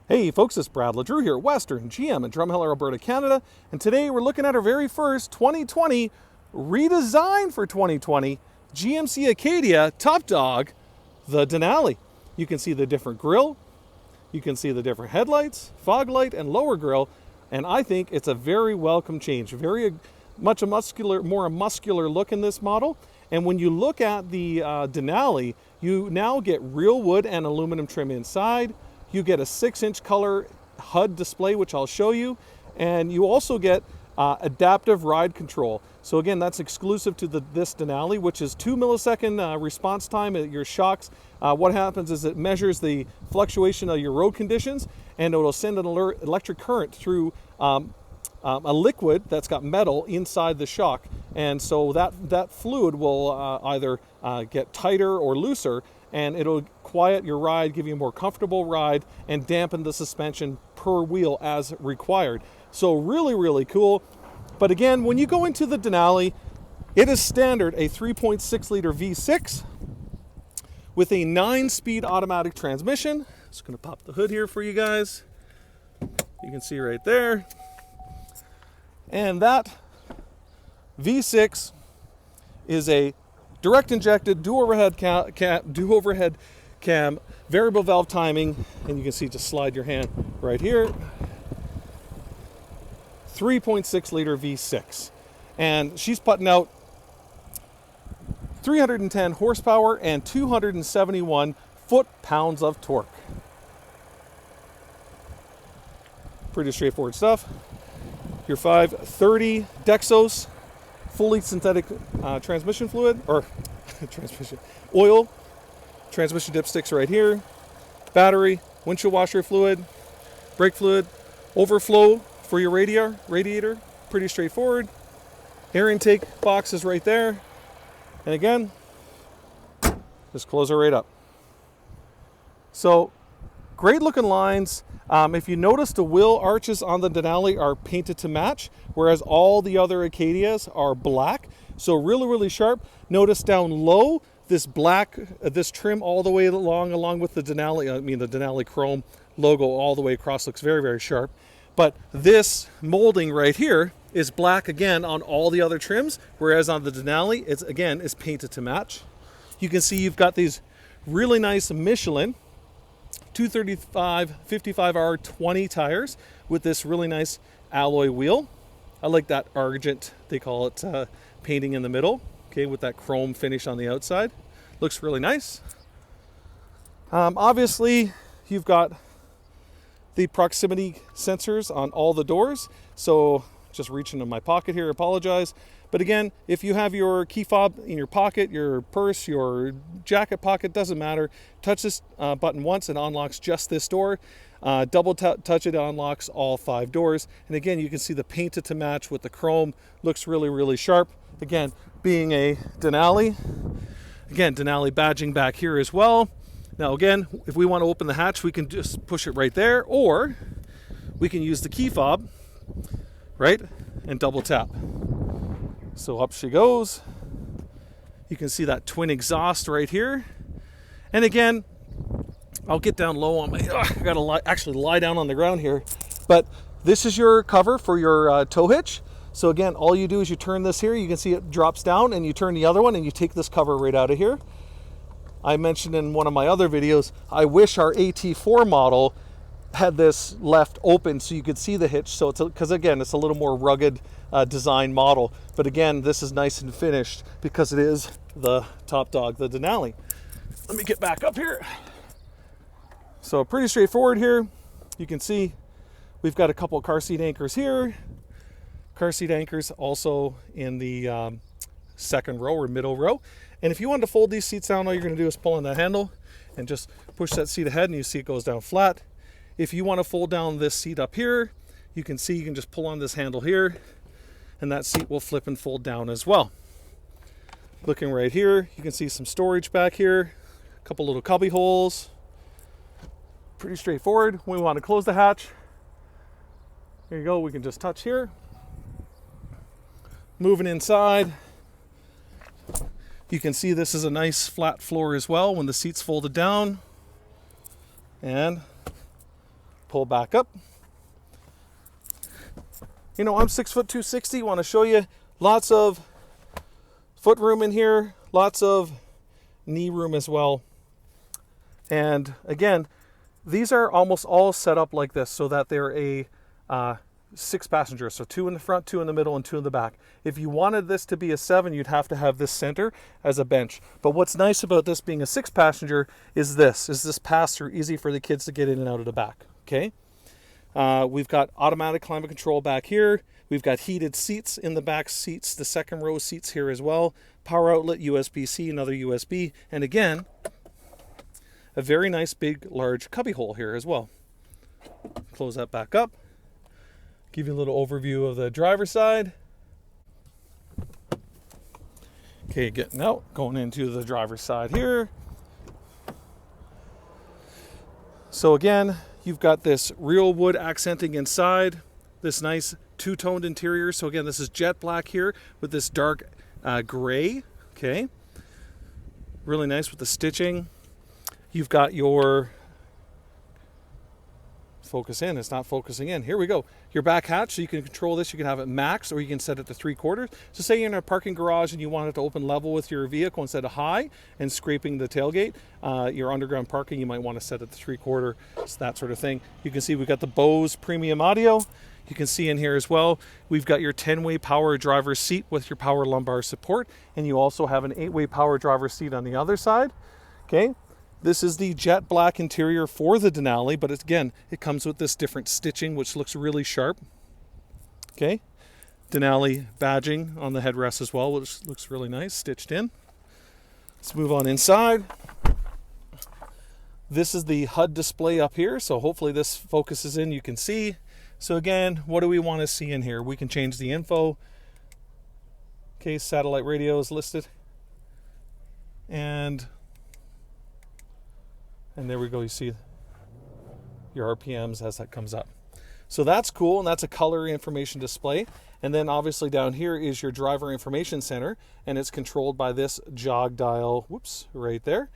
Hey folks, it's Brad LeDrew here at Western GM in Drumheller, Alberta, Canada, and today we're looking at our very first 2020 redesign for 2020 GMC Acadia Top Dog, the Denali. You can see the different grille, you can see the different headlights, fog light, and lower grille, and I think it's a very welcome change. Very much a more muscular look in this model. And when you look at the Denali, you now get real wood and aluminum trim inside. You get a 6-inch color HUD display, which I'll show you, and you also get adaptive ride control. So again, that's exclusive to this Denali, which is 2 millisecond response time at your shocks. What happens is it measures the fluctuation of your road conditions, and it'll send an electric current through a liquid that's got metal inside the shock, and so that fluid will either get tighter or looser, and it'll quiet your ride, give you a more comfortable ride, and dampen the suspension per wheel as required. So really, really cool. But again, when you go into the Denali, it is standard a 3.6 liter V6 with a 9-speed automatic transmission. Just gonna pop the hood here for you guys. You can see right there. And that V6 is a direct injected dual overhead cam, variable valve timing, and you can see, just slide your hand right here, 3.6 liter V6. And she's putting out 310 horsepower and 271 foot-pounds of torque. Pretty straightforward stuff. Your 530 Dexos fully synthetic transmission fluid, or transmission oil, transmission dipsticks right here, battery, windshield washer fluid, brake fluid, overflow for your radiator, pretty straightforward. Air intake box is right there, and again, just close it right up. So great looking lines. If you notice, the wheel arches on the Denali are painted to match, whereas all the other Acadias are black. So really, really sharp. Notice down low, this black, this trim all the way along with the Denali, the Denali chrome logo all the way across looks very, very sharp. But this molding right here is black again on all the other trims, whereas on the Denali, it's again is painted to match. You can see you've got these really nice Michelin 235 55R20 tires with this really nice alloy wheel. I like that argent, they call it, painting in the middle, okay, with that chrome finish on the outside. Looks really nice. Obviously, you've got the proximity sensors on all the doors, so just reach into my pocket here, apologize. But again, if you have your key fob in your pocket, your purse, your jacket pocket, doesn't matter. Touch this button once and unlocks just this door. Double touch it, unlocks all 5 doors. And again, you can see the painted to match with the chrome. Looks really, really sharp. Again, being a Denali. Again, Denali badging back here as well. Now again, if we want to open the hatch, we can just push it right there, or we can use the key fob, right, and double tap. So up she goes. You can see that twin exhaust right here. And again, I'll get down low on my, I gotta actually lie down on the ground here. But this is your cover for your tow hitch. So again, all you do is you turn this here, you can see it drops down, and you turn the other one and you take this cover right out of here. I mentioned in one of my other videos, I wish our AT4 model had this left open so you could see the hitch. So it's because again, it's a little more rugged design model, but again, this is nice and finished because it is the Top Dog, the Denali. Let me get back up here. So pretty straightforward here. You can see we've got a couple car seat anchors here. Car seat anchors also in the second row or middle row. And if you want to fold these seats down, all you're going to do is pull on that handle and just push that seat ahead, and you see it goes down flat. If you want to fold down this seat up here, you can see you can just pull on this handle here, and that seat will flip and fold down as well. Looking right here, you can see some storage back here, a couple little cubby holes. Pretty straightforward. When we want to close the hatch, there you go, we can just touch here. Moving inside, you can see this is a nice flat floor as well when the seat's folded down. And pull back up. You know, I'm 6 foot 260. Want to show you lots of foot room in here, lots of knee room as well. And again, these are almost all set up like this so that they're a 6 passengers. So 2 in the front, 2 in the middle, and 2 in the back. If you wanted this to be a 7, you'd have to have this center as a bench. But what's nice about this being a 6 passenger is this pass-through, easy for the kids to get in and out of the back. Okay. We've got automatic climate control back here. We've got heated seats in the back seats, the second row seats here as well. Power outlet, USB-C, another USB. And again, a very nice big large cubby hole here as well. Close that back up. Give you a little overview of the driver's side. Okay, getting out, going into the driver's side here. So again, you've got this real wood accenting inside, this nice two-toned interior. So again, this is jet black here with this dark gray, okay? Really nice with the stitching. You've got your, focus in, it's not focusing in. Here we go. Your back hatch, so you can control this. You can have it max or you can set it to 3/4. So say you're in a parking garage and you want it to open level with your vehicle instead of high and scraping the tailgate. Your underground parking, you might want to set it to 3/4, so that sort of thing. You can see we've got the Bose premium audio. You can see in here as well, we've got your 10-way power driver's seat with your power lumbar support, and you also have an 8-way power driver's seat on the other side. Okay. This is the jet black interior for the Denali, but again, it comes with this different stitching, which looks really sharp. Okay, Denali badging on the headrest as well, which looks really nice, stitched in. Let's move on inside. This is the HUD display up here, so hopefully this focuses in, you can see. So again, what do we want to see in here? We can change the info. Okay, satellite radio is listed. And there we go, you see your RPMs as that comes up. So that's cool, and that's a color information display. And then obviously down here is your driver information center, and it's controlled by this jog dial, whoops, right there.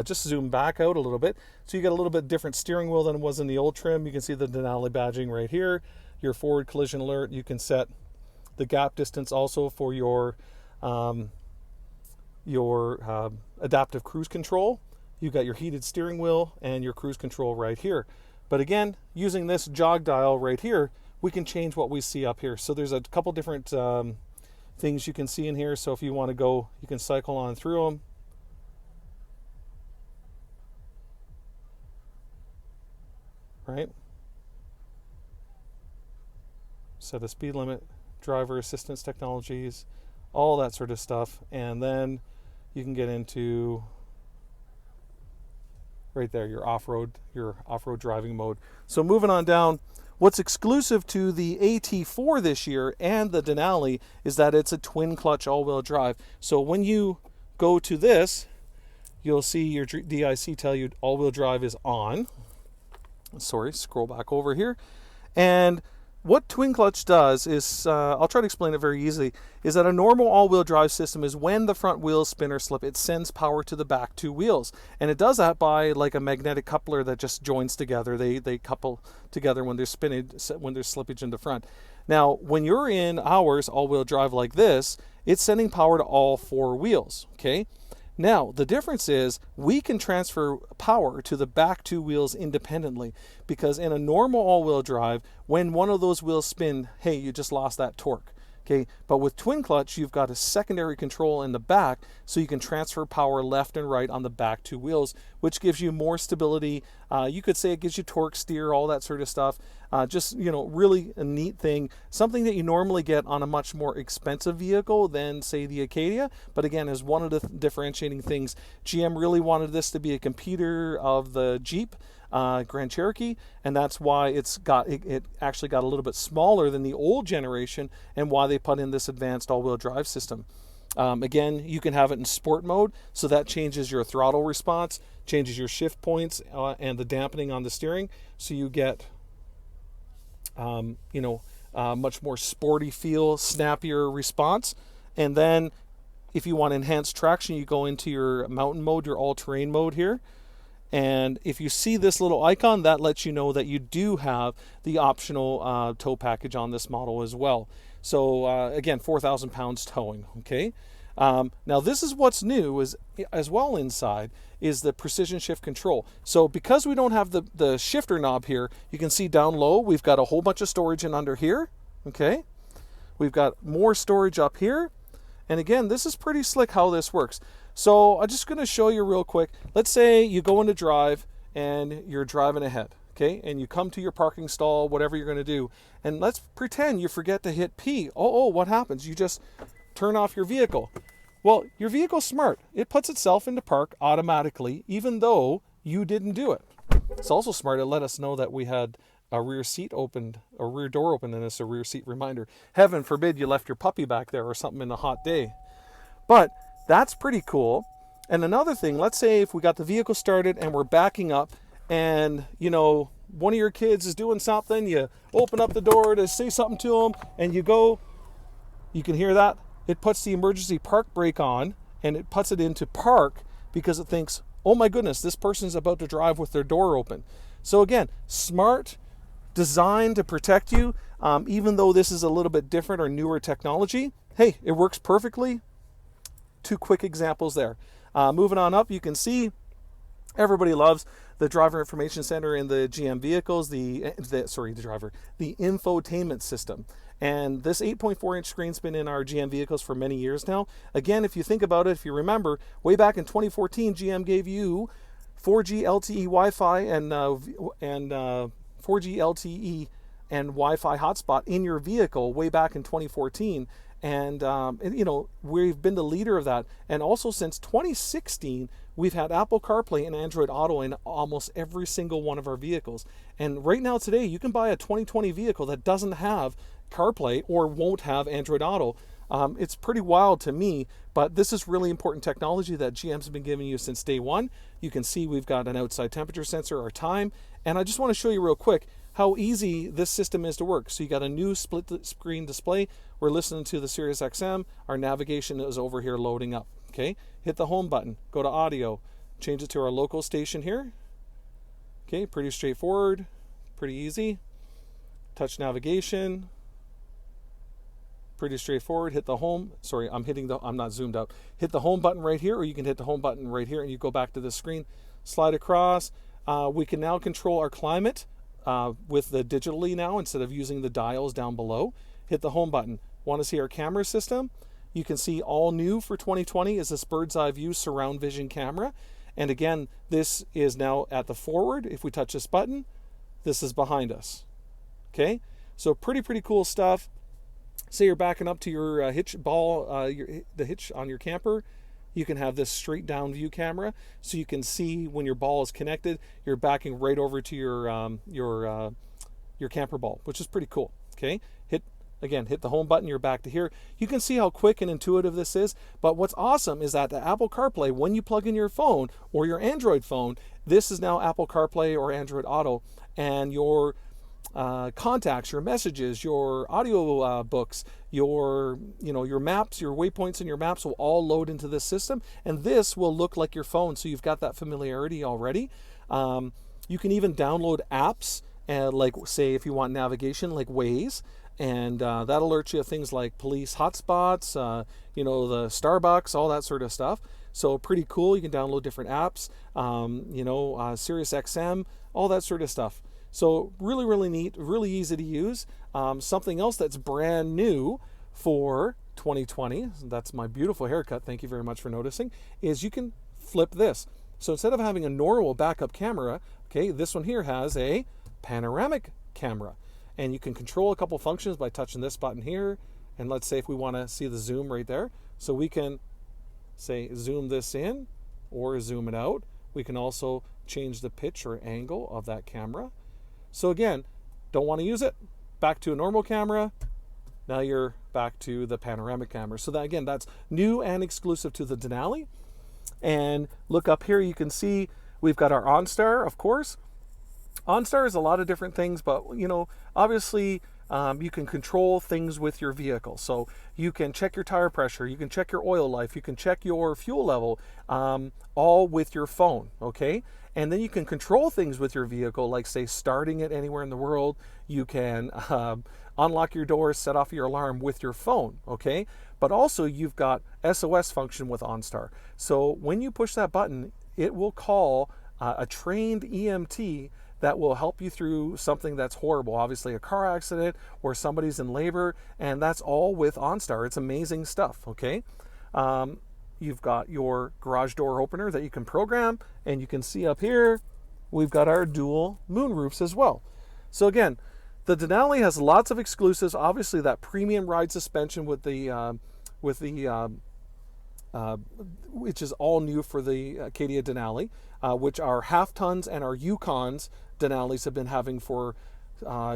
Just zoom back out a little bit. So you got a little bit different steering wheel than it was in the old trim. You can see the Denali badging right here. Your forward collision alert. You can set the gap distance also for your adaptive cruise control. You've got your heated steering wheel and your cruise control right here. But again, using this jog dial right here, we can change what we see up here. So there's a couple different things you can see in here. So if you want to go, you can cycle on through them. Right? Set a speed limit, driver assistance technologies, all that sort of stuff. And then you can get into right there, your off-road driving mode. So moving on down, what's exclusive to the AT4 this year and the Denali is that it's a twin clutch all-wheel drive. So when you go to this, you'll see your DIC tell you all-wheel drive is on. Sorry, scroll back over here. And what twin clutch does is, I'll try to explain it very easily, is that a normal all-wheel drive system is when the front wheels spin or slip, it sends power to the back 2 wheels. And it does that by like a magnetic coupler that just joins together. They couple together when there's slippage in the front. Now, when you're in ours all-wheel drive like this, it's sending power to all 4 wheels, okay? Now, the difference is we can transfer power to the back 2 wheels independently, because in a normal all-wheel drive, when one of those wheels spin, hey, you just lost that torque. Okay, but with twin clutch, you've got a secondary control in the back, so you can transfer power left and right on the back 2 wheels, which gives you more stability. You could say it gives you torque steer, all that sort of stuff. Just, you know, really a neat thing. Something that you normally get on a much more expensive vehicle than, say, the Acadia. But again, is one of the differentiating things. GM really wanted this to be a competitor of the Jeep Grand Cherokee, and that's why it actually got a little bit smaller than the old generation, and why they put in this advanced all-wheel drive system. Again, you can have it in sport mode, so that changes your throttle response, changes your shift points, and the dampening on the steering, so you get much more sporty feel, snappier response. And then if you want enhanced traction, you go into your mountain mode, your all-terrain mode here. And if you see this little icon, that lets you know that you do have the optional tow package on this model as well. So again, 4,000 pounds towing, okay? Now this is what's new is, as well inside, is the precision shift control. So because we don't have the shifter knob here, you can see down low, we've got a whole bunch of storage in under here, okay? We've got more storage up here. And again, this is pretty slick how this works. So I'm just gonna show you real quick. Let's say you go into drive and you're driving ahead, okay? And you come to your parking stall, whatever you're gonna do. And let's pretend you forget to hit P. Oh, what happens? You just turn off your vehicle. Well, your vehicle's smart. It puts itself into park automatically, even though you didn't do it. It's also smart. It let us know that we had a rear seat opened, a rear door open, and it's a rear seat reminder. Heaven forbid you left your puppy back there or something in a hot day. But that's pretty cool. And another thing, let's say if we got the vehicle started and we're backing up and, you know, one of your kids is doing something, you open up the door to say something to them and you go, you can hear that? It puts the emergency park brake on and it puts it into park because it thinks, oh my goodness, this person's about to drive with their door open. So again, smart, designed to protect you, even though this is a little bit different or newer technology. Hey, it works perfectly. Two quick examples there. Moving on up, you can see everybody loves the driver information center in the GM vehicles, the infotainment system. And this 8.4-inch screen's been in our GM vehicles for many years now. Again, if you think about it, if you remember, way back in 2014, GM gave you 4G LTE Wi-Fi and 4G LTE and Wi-Fi hotspot in your vehicle way back in 2014. And you know, we've been the leader of that. And also since 2016, we've had Apple CarPlay and Android Auto in almost every single one of our vehicles. And right now today, you can buy a 2020 vehicle that doesn't have CarPlay or won't have Android Auto. It's pretty wild to me, but this is really important technology that GM's been giving you since day one. You can see we've got an outside temperature sensor, our time, and I just want to show you real quick how easy this system is to work. So you got a new split screen display. We're listening to the Sirius XM. Our navigation is over here loading up. Okay, hit the home button, go to audio, change it to our local station here. Okay, pretty straightforward, pretty easy. Touch navigation, pretty straightforward. Hit the home, sorry, I'm not zoomed out. Hit the home button right here, or you can hit the home button right here and you go back to the screen, slide across. We can now control our climate with the digitally now instead of using the dials down below. Hit the home button. Want to see our camera system? You can see all new for 2020 is this bird's eye view surround vision camera. And again, this is now at the forward. If we touch this button, this is behind us. Okay, so pretty cool stuff. Say you're backing up to your hitch ball, the hitch on your camper. You can have this straight down view camera, so you can see when your ball is connected, you're backing right over to your camper ball, which is pretty cool. Okay, hit the home button, you're back to here. You can see how quick and intuitive this is, but what's awesome is that the Apple CarPlay, when you plug in your phone or your Android phone, this is now Apple CarPlay or Android Auto, and your contacts, your messages, your audio books, your maps, your waypoints and your maps will all load into this system, and this will look like your phone, so you've got that familiarity already. You can even download apps, like say if you want navigation, like Waze, and that alerts you of things like police hotspots, the Starbucks, all that sort of stuff. So pretty cool. You can download different apps, Sirius XM, all that sort of stuff. So really neat, really easy to use. Something else that's brand new for 2020, that's my beautiful haircut, thank you very much for noticing, is you can flip this. So instead of having a normal backup camera, okay, this one here has a panoramic camera. And you can control a couple functions by touching this button here. And let's say if we want to see the zoom right there. So we can say zoom this in or zoom it out. We can also change the pitch or angle of that camera. So again, don't want to use it, back to a normal camera. Now you're back to the panoramic camera. So that, again, that's new and exclusive to the Denali. And look up here, you can see we've got our OnStar, of course. OnStar is a lot of different things, but obviously you can control things with your vehicle. So you can check your tire pressure, you can check your oil life, you can check your fuel level, all with your phone, okay? And then you can control things with your vehicle, like say starting it anywhere in the world. You can unlock your doors, set off your alarm with your phone, okay? But also you've got SOS function with OnStar. So when you push that button, it will call a trained EMT that will help you through something that's horrible, obviously a car accident or somebody's in labor, and that's all with OnStar. It's amazing stuff, okay? You've got your garage door opener that you can program, and you can see up here, we've got our dual moon roofs as well. So again, the Denali has lots of exclusives. Obviously, that premium ride suspension with the which is all new for the Acadia Denali, which our half tons and our Yukons Denalis have been having for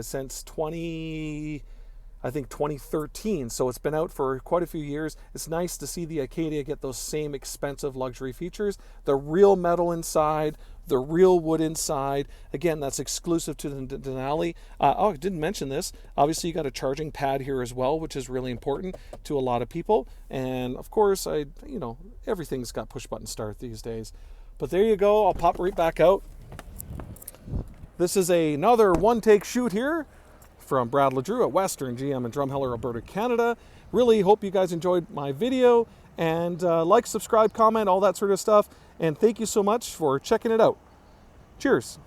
since 2013. So it's been out for quite a few years. It's nice to see the Acadia get those same expensive luxury features. The real metal inside, the real wood inside. Again, that's exclusive to the Denali. Oh, I didn't mention this. Obviously, you got a charging pad here as well, which is really important to a lot of people. And of course, everything's got push button start these days. But there you go. I'll pop right back out. This is another one-take shoot here from Brad LeDrew at Western GM in Drumheller, Alberta, Canada. Really hope you guys enjoyed my video, and like, subscribe, comment, all that sort of stuff. And thank you so much for checking it out. Cheers.